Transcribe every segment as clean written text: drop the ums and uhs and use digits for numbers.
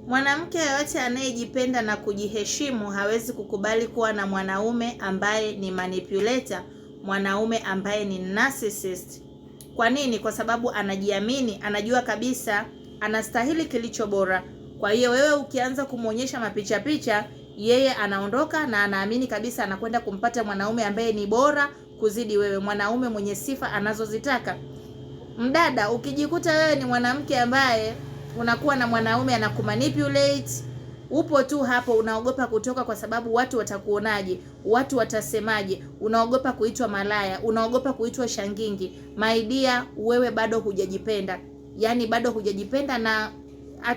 Mwanamke yoyote anayejipenda na kujiheshimu hawezi kukubali kuwa na mwanaume ambaye ni manipulator, mwanaume ambaye ni narcissist. Kwa nini? Kwa sababu anajiamini, anajua kabisa anastahili kilicho bora. Kwa hiyo wewe ukianza kumuonyesha mapicha picha, yeye anaondoka na anaamini kabisa anakwenda kumpata mwanaume ambaye ni bora kuzidi wewe, mwanaume mwenye sifa anazozitaka. Mdada, ukijikuta wewe ni mwanamke ambaye unakuwa na mwanaume anakumanipulate, upo tu hapo unaogopa kutoka kwa sababu watu watakuonaje, watu watasemaje, unaogopa kuitwa malaya, unaogopa kuitwa shangingi. My dear, wewe bado hujajipenda. Yaani bado hujajipenda, na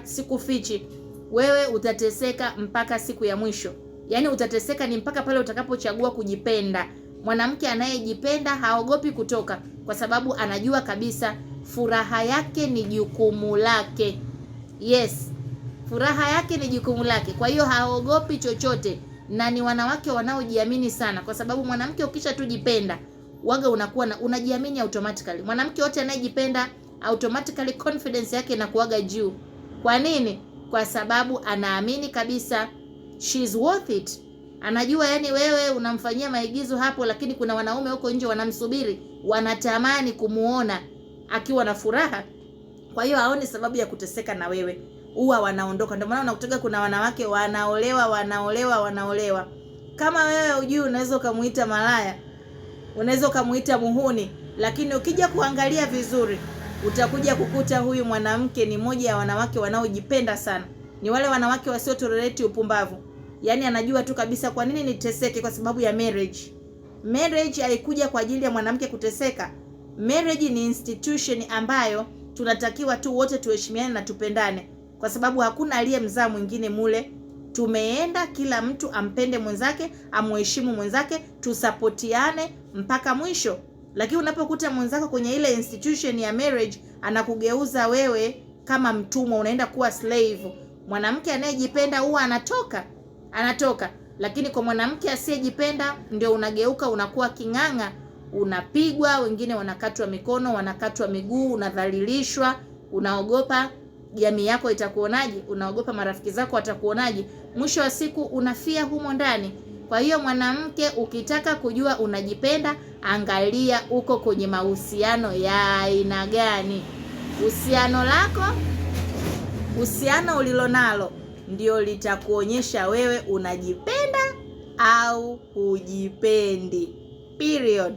sikufichi, wewe utateseka mpaka siku ya mwisho. Yaani utateseka ni mpaka pale utakapochagua kujipenda. Mwanamke anayejipenda haogopi kutoka kwa sababu anajua kabisa furaha yake ni jukumu lake. Yes, furaha yake ni jukumu lake. Kwa hiyo haogopi chochote, na ni wanawake wanaojiamini sana, kwa sababu mwanamke ukisha tujipenda waga unakuwa unajiamini automatically. Mwanamke wote anayejipenda automatically confidence yake inakuwaga juu. Kwa nini? Kwa sababu anaamini kabisa she's worth it. Anajua yani wewe unamfanyia maigizo hapo, lakini kuna wanaume huko nje wanamsubiri, wanatamani kumuona akiwa na furaha. Kwa hiyo haoni sababu ya kuteseka na wewe, huwa wanaondoka. Ndio maana unakutoka kuna wanawake wanaolewa. Kama wewe hujui, unaweza kumuita malaya, unaweza kumuita muhuni, lakini ukija kuangalia vizuri utakuja kukuta huyu mwanamke ni moja ya wanawake wanaojipenda sana. Ni wale wanawake wasio tolerate upumbavu. Yaani anajua tu kabisa kwa nini niteseke, kwa sababu ya marriage. Marriage haikuja kwa ajili ya mwanamke kuteseka. Marriage ni institution ambayo tunatakiwa tu wote tuheshimiane na tupendane, kwa sababu hakuna aliyemzaa mwingine mule. Tumeenda kila mtu ampende mwenzake, amheshimu mwenzake, tusapotiane mpaka mwisho. Lakini unapokuta mwenzako kwenye ile institution ya marriage anakugeuza wewe kama mtumwa, unaenda kuwa slave. Mwanamke anayejipenda huwa anatoka. Lakini kwa mwanamke asiyejipenda ndio unageuka, unakuwa king'ang'a, unapigwa, wengine wanakatwa mikono, wanakatwa miguu, unadhalilishwa, unaogopa jamii yako itakuonaje, unaogopa marafiki zako watakuonaje. Mwisho wa siku unafia humo ndani. Kwa hiyo mwanamke, ukitaka kujua unajipenda, angalia uko kwenye mahusiano ya aina gani. Uhusiano ulilonalo ndio litakuonyesha wewe unajipenda au hujipendi. Period.